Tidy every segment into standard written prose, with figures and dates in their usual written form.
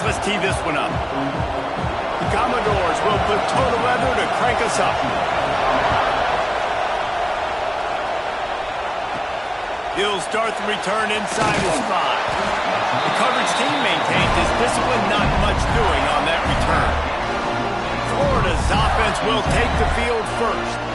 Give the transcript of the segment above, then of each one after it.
let's tee this one up. The Commodores will put total leather to crank us up. He'll start the return inside his 5. The coverage team maintains his discipline, not much doing on that return. Florida's offense will take the field first.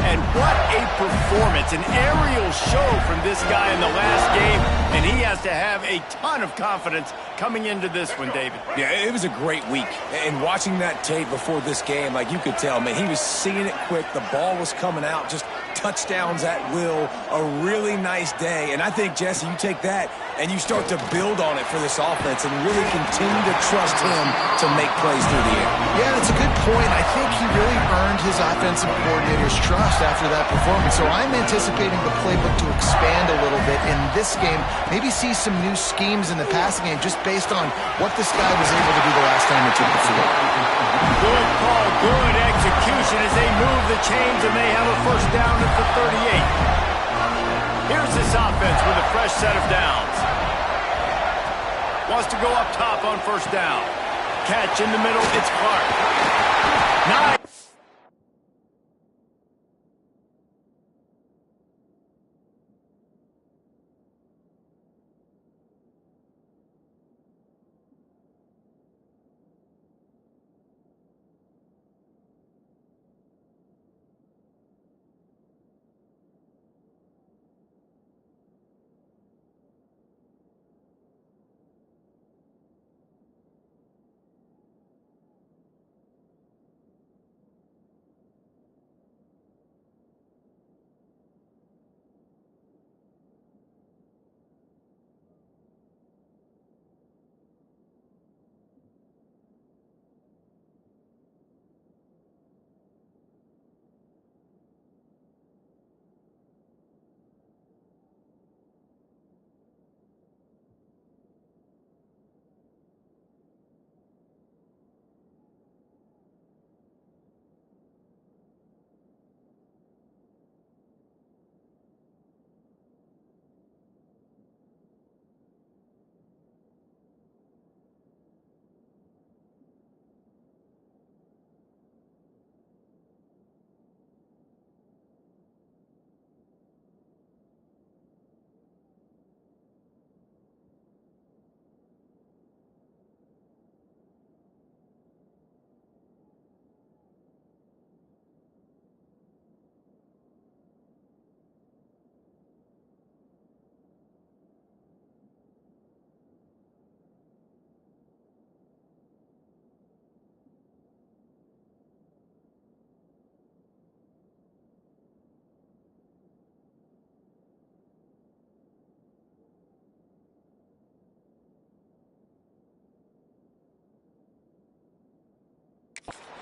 And what a performance, an aerial show from this guy in the last game, and he has to have a ton of confidence coming into this one, David. Yeah, it was a great week. And watching that tape before this game, like you could tell, man, he was seeing it quick. The ball was coming out, just touchdowns at will, a really nice day. And I think, Jesse, you take that and you start to build on it for this offense and really continue to trust him to make plays through the air. Yeah, that's a good point. I think he really earned his offensive coordinator's trust after that performance. So I'm anticipating the playbook to expand a little bit in this game, maybe see some new schemes in the passing game just based on what this guy was able to do the last time he took the field. Good call, good execution as they move the chains and they have a first down at the 38. Here's this offense with a fresh set of downs. Wants to go up top on first down. Catch in the middle, it's Clark. Nice.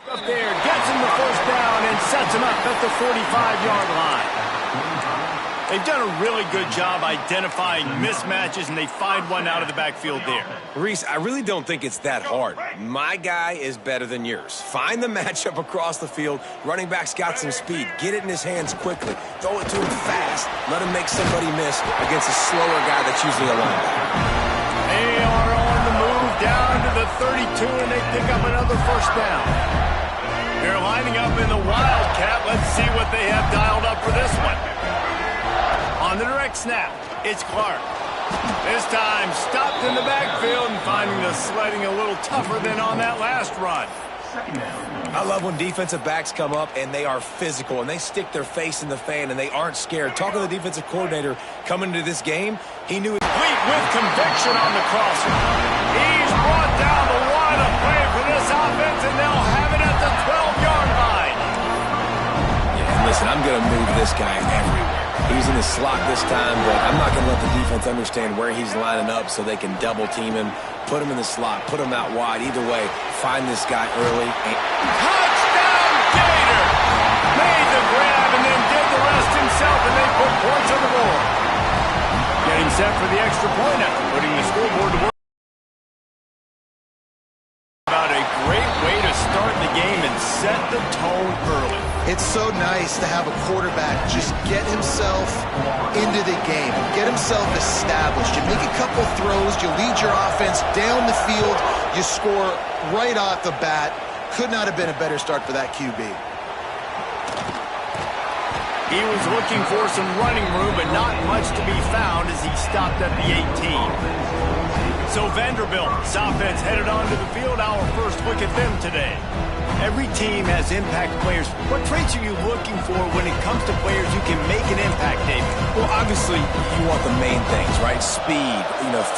Up there, gets him the first down and sets him up at the 45-yard line. They've done a really good job identifying mismatches, and they find one out of the backfield there. Reese, I really don't think it's that hard. My guy is better than yours. Find the matchup across the field. Running back's got some speed. Get it in his hands quickly. Throw it to him fast. Let him make somebody miss against a slower guy that's usually a linebacker. They are on the move down to the 32, and they pick up another first down. They're lining up in the Wildcat. Let's see what they have dialed up for this one. On the direct snap, it's Clark. This time stopped in the backfield and finding the sledding a little tougher than on that last run. I love when defensive backs come up and they are physical and they stick their face in the fan and they aren't scared. Talking to the defensive coordinator coming into this game, he knew it. Complete with conviction on the crosser. He's brought down the line of play for this offense, and they'll have it at the 12-yard line. Yeah, listen, I'm going to move this guy everywhere. He's in the slot this time, but I'm not going to let the defense understand where he's lining up so they can double team him, put him in the slot, put him out wide. Either way, find this guy early. Touchdown, Gator! Made the grab and then did the rest himself, and they put points on the board. Getting set for the extra point now, putting the scoreboard to work. About a great way to start the game and set the tone early. It's so nice to have a quarterback just get himself into the game, get himself established. You make a couple throws, you lead your offense down the field, you score right off the bat. Could not have been a better start for that QB. He was looking for some running room, but not much to be found as he stopped at the 18. So Vanderbilt's offense headed onto the field. Our first look at them today. Every team has impact players. What traits are you looking for when it comes to players who can make an impact, David? Well, obviously, you want the main things, right? Speed,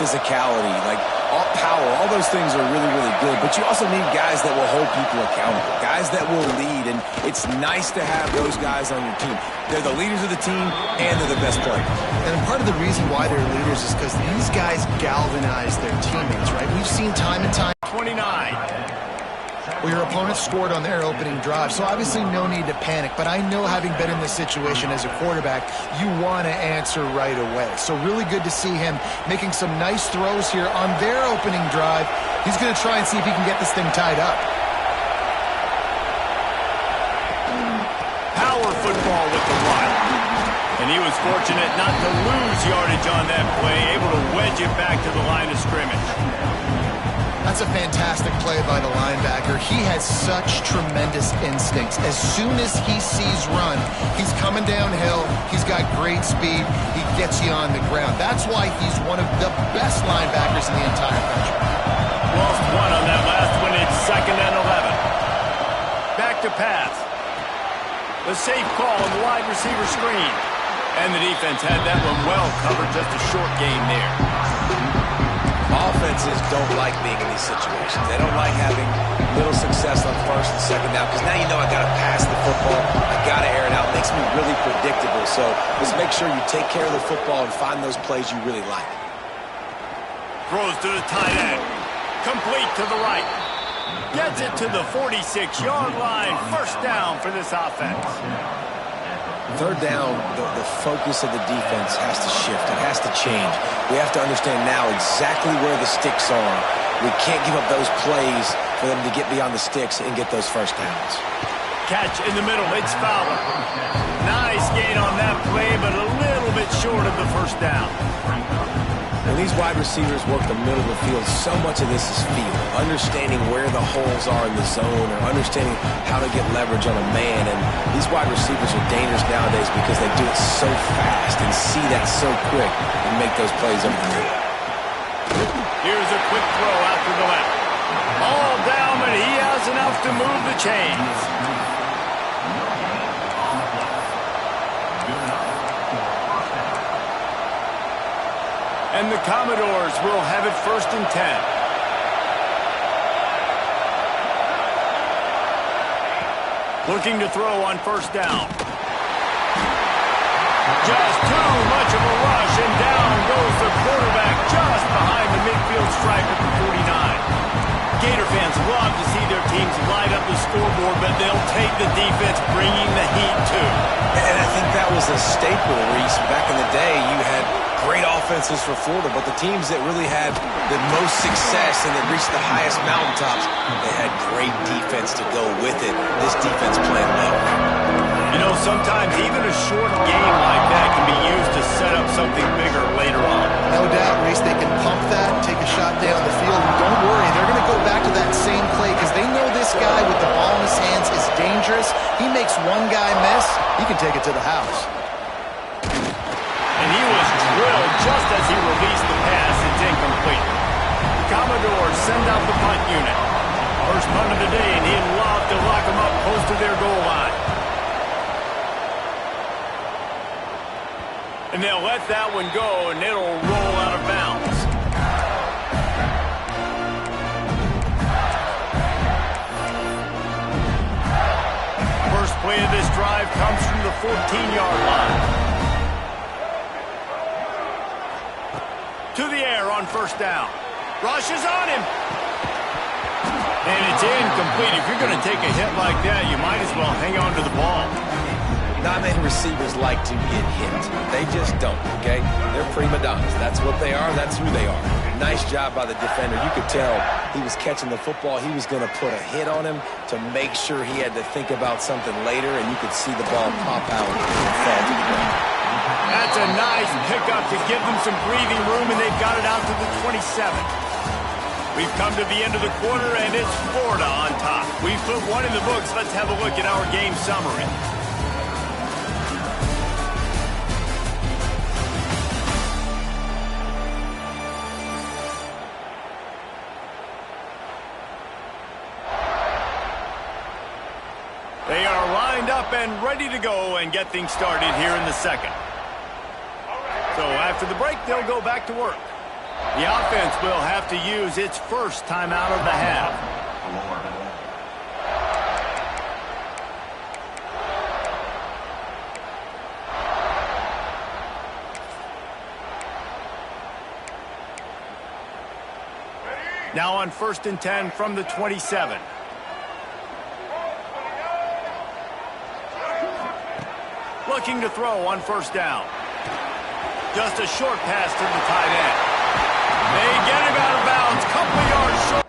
physicality, like all power. All those things are really, really good. But you also need guys that will hold people accountable, guys that will lead. And it's nice to have those guys on your team. They're the leaders of the team, and they're the best players. And part of the reason why they're leaders is because these guys galvanize their teammates, right? We've seen time and time. 29. Well, your opponent scored on their opening drive, so obviously no need to panic. But I know, having been in this situation as a quarterback, you want to answer right away. So really good to see him making some nice throws here on their opening drive. He's going to try and see if he can get this thing tied up. Power football with the run. And he was fortunate not to lose yardage on that play, able to wedge it back to the line of scrimmage. That's a fantastic play by the linebacker. He has such tremendous instincts. As soon as he sees run, he's coming downhill. He's got great speed. He gets you on the ground. That's why he's one of the best linebackers in the entire country. Lost one on that last one. It's 2nd and 11. Back to pass. The safe call on the wide receiver screen. And the defense had that one well covered. Just a short gain there. Offenses don't like being in these situations. They don't like having little success on 1st and 2nd down, because now you know I got to pass the football, I got to air it out. It makes me really predictable. So just make sure you take care of the football and find those plays you really like. Throws to the tight end. Complete to the right. Gets it to the 46-yard line. 1st down for this offense. 3rd down, the focus of the defense has to shift. It has to change. We have to understand now exactly where the sticks are. We can't give up those plays for them to get beyond the sticks and get those 1st downs. Catch in the middle. It's Fowler. Nice gain on that play, but a little bit short of the 1st down. When these wide receivers work the middle of the field, so much of this is feel. Understanding where the holes are in the zone, or understanding how to get leverage on a man. And these wide receivers are dangerous nowadays because they do it so fast and see that so quick and make those plays over the middle. Here's a quick throw out to the left. All down, but he has enough to move the chains. And the Commodores will have it 1st and 10. Looking to throw on 1st down. Just too much of a rush, and down goes the quarterback just behind the midfield stripe at the 49. Gator fans love to see their teams light up the scoreboard, but they'll take the defense bringing the heat too. And I think that was a staple, Reese. Back in the day, you had great offenses for Florida, but the teams that really had the most success and that reached the highest mountaintops, they had great defense to go with it. This defense played well. Sometimes even a short game like that can be used to set up something bigger later on. No doubt, Reese, they can pump that, take a shot down the field, and don't worry, they're going to go back to that same play because they know this guy with the ball in his hands is dangerous. He makes one guy miss, he can take it to the house. And he was drilled just as he released the pass. It's incomplete. The Commodores send out the punt unit. First punt of the day, and he'd love to lock them up close to their goal line. And they'll let that one go, and it'll roll out of bounds. First play of this drive comes from the 14-yard line. To the air on 1st down. Rush is on him. And it's incomplete. If you're going to take a hit like that, you might as well hang on to the ball. Not many receivers like to get hit. They just don't, okay? They're prima donnas. That's what they are. That's who they are. Nice job by the defender. You could tell he was catching the football. He was going to put a hit on him to make sure he had to think about something later, and you could see the ball pop out and fall to the ground. That's a nice pickup to give them some breathing room, and they've got it out to the 27. We've come to the end of the quarter, and it's Florida on top. We've put one in the books. Let's have a look at our game summary. They are lined up and ready to go and get things started here in the second. So after the break, they'll go back to work. The offense will have to use its first timeout of the half. Now on 1st and 10 from the 27. Looking to throw on 1st down. Just a short pass to the tight end. They get him out of bounds, couple yards short.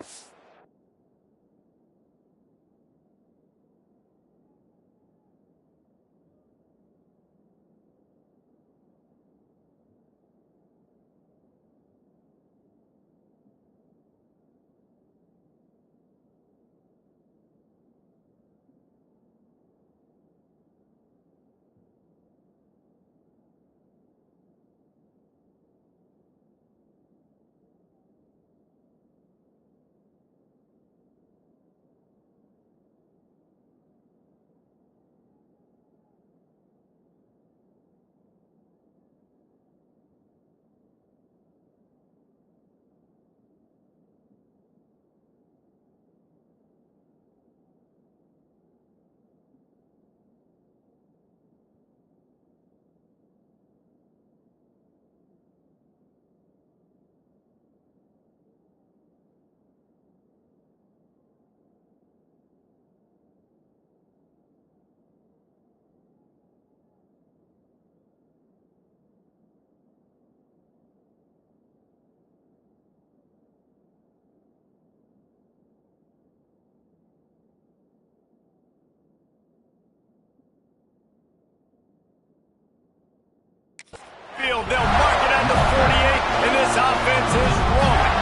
They'll mark it at the 48, and this offense is rolling.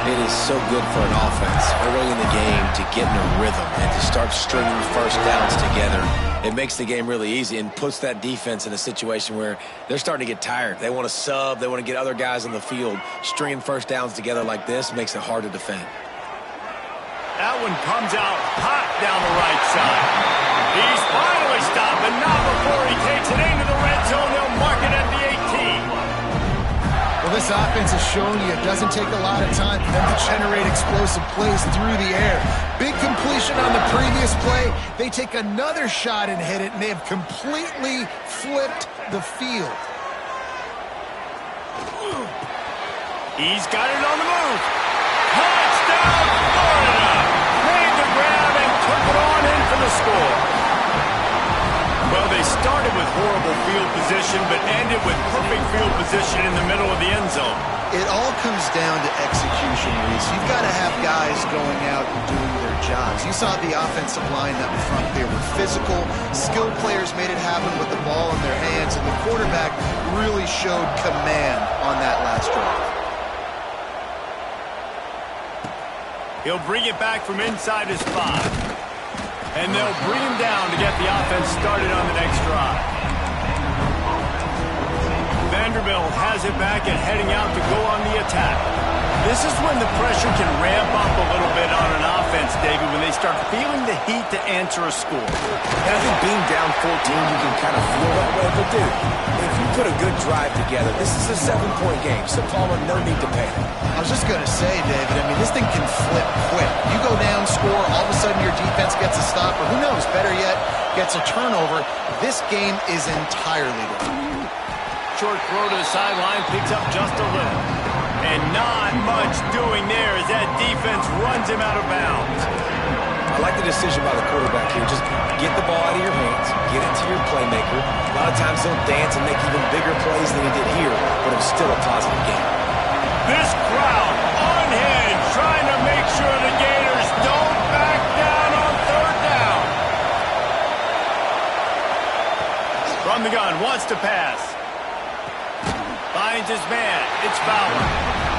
It is so good for an offense early in the game to get in a rhythm and to start stringing 1st downs together. It makes the game really easy and puts that defense in a situation where they're starting to get tired. They want to sub. They want to get other guys on the field. Stringing 1st downs together like this makes it hard to defend. That one comes out hot down the right side. He's finally stopped, but not before he takes it into the red zone. They'll mark it at the 18. Well, this offense is showing you it doesn't take a lot of time for them to generate explosive plays through the air. Big completion on the previous play. They take another shot and hit it, and they have completely flipped the field. He's got it on the move. Touchdown, Florida! Made the grab and took it on in for the score. Well, they started with horrible field position, but ended with perfect field position in the middle of the end zone. It all comes down to execution, Reese. You've got to have guys going out and doing their jobs. You saw the offensive line up front. They were physical. Skilled players made it happen with the ball in their hands, and the quarterback really showed command on that last drive. He'll bring it back from inside his 5. And they'll bring him down to get the offense started on the next drive. Vanderbilt has it back and heading out to go on the attack. This is when the pressure can ramp up a little bit on an offense, David, when they start feeling the heat to answer a score. And I think being down 14, you can kind of feel that way. But, dude, if you put a good drive together, this is a 7-point game. So, Palmer, no need to panic. I was just going to say, David, I mean, this thing can flip quick. You go down, score, all of a sudden your defense gets a stop, or who knows, better yet, gets a turnover. This game is entirely different. Short throw to the sideline, picks up just a little. And not much doing there as that defense runs him out of bounds. I I like the decision by the quarterback here. Just get the ball out of your hands, get it to your playmaker. A lot of times they'll dance and make even bigger plays than he did here, but it was still a positive game. This crowd unhinged, trying to make sure the Gators don't back down on third down. From the gun, wants to pass. Finds his man. It's Fowler.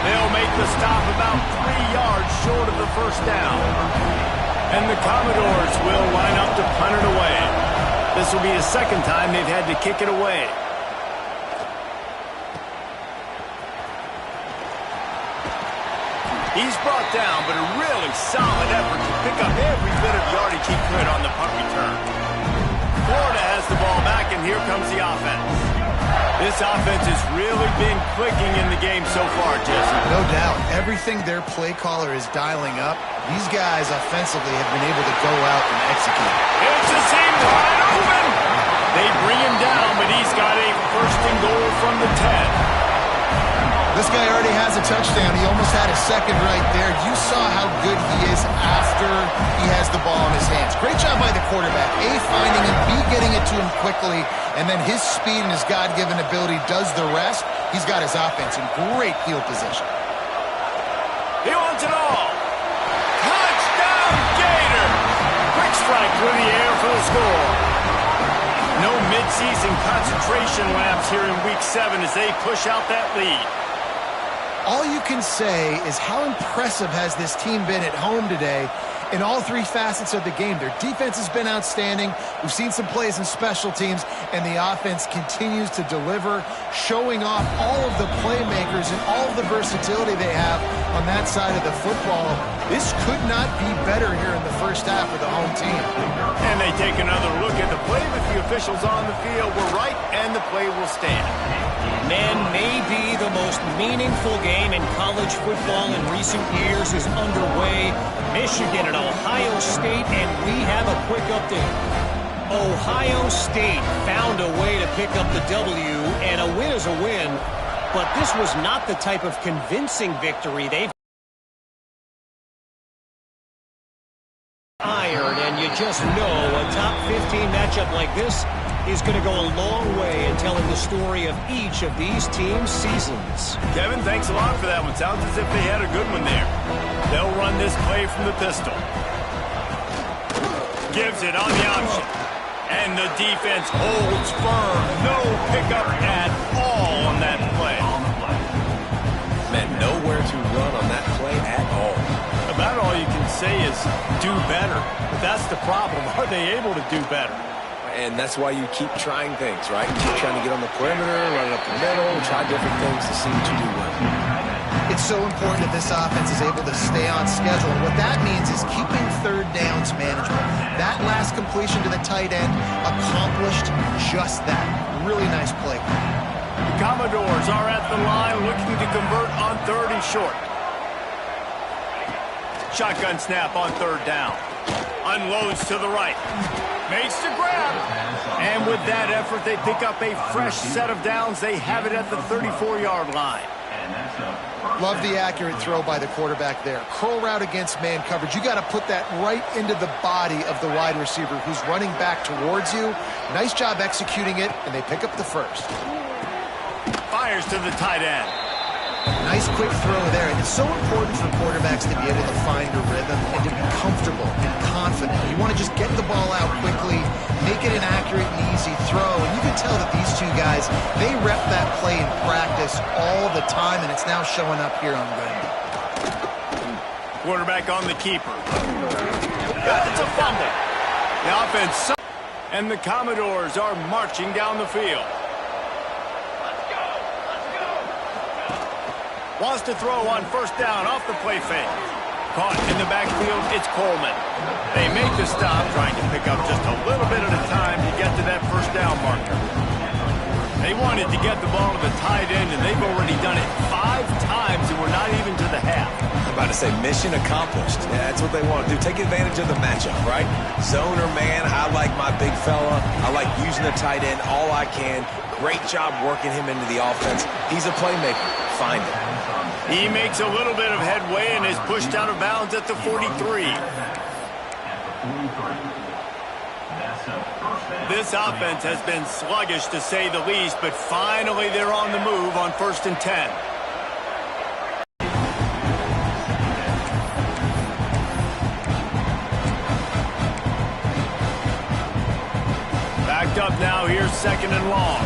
They'll make the stop about 3 yards short of the first down. And the Commodores will line up to punt it away. This will be the second time they've had to kick it away. He's brought down, but a really solid effort to pick up every bit of yardage he could on the punt return. Florida has the ball back, and here comes the offense. This offense has really been clicking in the game so far, Jesse. No doubt. Everything their play caller is dialing up, these guys offensively have been able to go out and execute. It's a seam wide open. They bring him down, but he's got a first and goal from the 10. This guy already has a touchdown. He almost had a second right there. You saw how good he is after he has the ball in his hands. Great job by the quarterback. A, finding him, B, getting it to him quickly, and then his speed and his God-given ability does the rest. He's got his offense in great field position. He wants it all. Touchdown, Gator! Quick strike through the air for the score. No midseason concentration laps here in Week 7 as they push out that lead. All you can say is how impressive has this team been at home today in all three facets of the game. Their defense has been outstanding. We've seen some plays in special teams, and the offense continues to deliver, showing off all of the playmakers and all of the versatility they have on that side of the football. This could not be better here in the first half for the home team. And they take another look at the play, but the officials on the field were right, and the play will stand. Man, maybe the most meaningful game in college football in recent years is underway. Michigan and Ohio State, and we have a quick update. Ohio State found a way to pick up the W, and a win is a win, but this was not the type of convincing victory they've iron, and you just know a top 15 matchup like this is going to go a long way in telling the story of each of these teams' seasons. Kevin, thanks a lot for that one. Sounds as if they had a good one there. They'll run this play from the pistol. Gives it on the option. And the defense holds firm. No pickup at all on that play. Man, nowhere to run on that play at all. About all you can say is do better. But that's the problem. Are they able to do better? And that's why you keep trying things, right? You keep trying to get on the perimeter, run it up the middle, try different things to see what you do well. It's so important that this offense is able to stay on schedule. And what that means is keeping third downs manageable. That last completion to the tight end accomplished just that. Really nice play. The Commodores are at the line looking to convert on third and short. Shotgun snap on third down. Unloads to the right. Makes the grab. And with that effort, they pick up a fresh set of downs. They have it at the 34-yard line. Love the accurate throw by the quarterback there. Curl route against man coverage. You got to put that right into the body of the wide receiver who's running back towards you. Nice job executing it, and they pick up the first. Fires to the tight end. Nice quick throw there. And it's so important for quarterbacks to be able to find a rhythm and to be comfortable and confident. You want to just get the ball out quickly, make it an accurate and easy throw. And you can tell that these two guys, they rep that play in practice all the time, and it's now showing up here on Vandy. Quarterback on the keeper. It's a fumble. The offense, and the Commodores are marching down the field. Wants to throw on first down off the play fake. Caught in the backfield, it's Coleman. They make the stop, trying to pick up just a little bit at a time to get to that first down marker. They wanted to get the ball to the tight end, and they've already done it 5 times, and we're not even to the half. I'm about to say mission accomplished. Yeah, that's what they want to do. Take advantage of the matchup, right? Zone or man, I like my big fella. I like using the tight end all I can. Great job working him into the offense. He's a playmaker. Find him. He makes a little bit of headway and is pushed out of bounds at the 43. This offense has been sluggish to say the least, but finally they're on the move on 1st and 10. Backed up now, here's 2nd and long.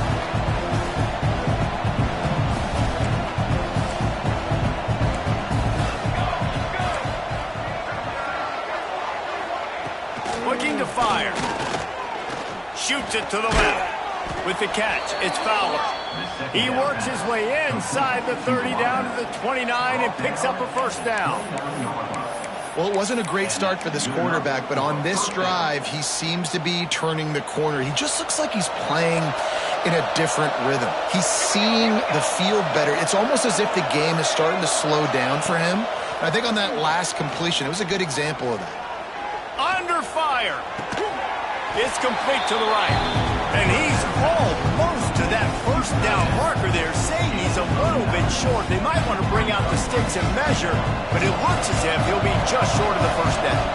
Looking to fire. Shoots it to the left. With the catch, it's Fowler. He works his way inside the 30 down to the 29 and picks up a 1st down. Well, it wasn't a great start for this quarterback, but on this drive, he seems to be turning the corner. He just looks like he's playing in a different rhythm. He's seeing the field better. It's almost as if the game is starting to slow down for him. And I think on that last completion, it was a good example of that. Under fire. It's complete to the right. And he's almost to that 1st down marker there, saying he's a little bit short. They might want to bring out the sticks and measure, but it looks as if he'll be just short of the 1st down.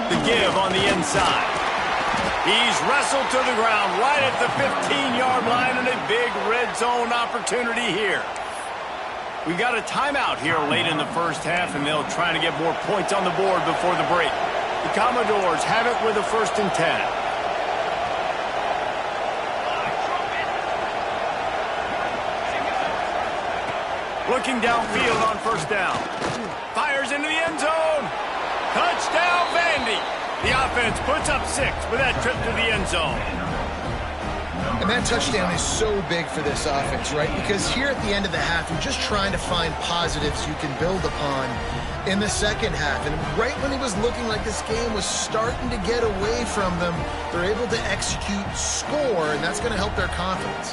The give on the inside. He's wrestled to the ground right at the 15-yard line, and a big red zone opportunity here. We got a timeout here late in the 1st half, and they'll try to get more points on the board before the break. The Commodores have it with a 1st and 10. Looking downfield on 1st down. Fires into the end zone. Touchdown, Vandy. The offense puts up 6 with that trip to the end zone. And that touchdown is so big for this offense, right? Because here at the end of the half, you're just trying to find positives you can build upon in the 2nd half. And right when it was looking like this game was starting to get away from them, they're able to execute, score, and that's going to help their confidence.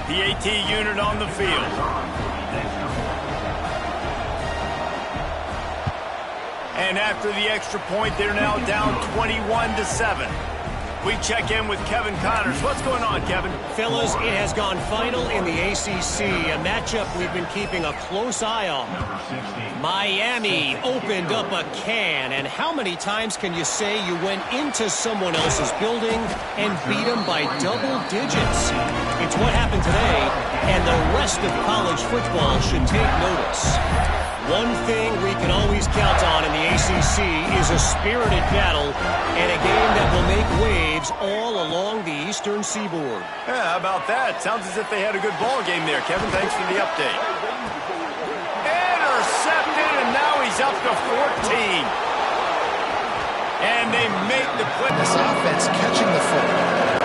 The AT unit on the field. And after the extra point, they're now down 21-7. We check in with Kevin Connors. What's going on, Kevin? Fellas, it has gone final in the ACC, a matchup we've been keeping a close eye on. Miami opened up a can, and how many times can you say you went into someone else's building and beat them by double digits? It's what happened today, and the rest of college football should take notice. One thing we can always count on in the ACC is a spirited battle and a game that will make waves all along the Eastern Seaboard. Yeah, how about that? Sounds as if they had a good ball game there, Kevin. Thanks for the update. Intercepted, and now he's up to 14. And they make the play. This offense catching the football.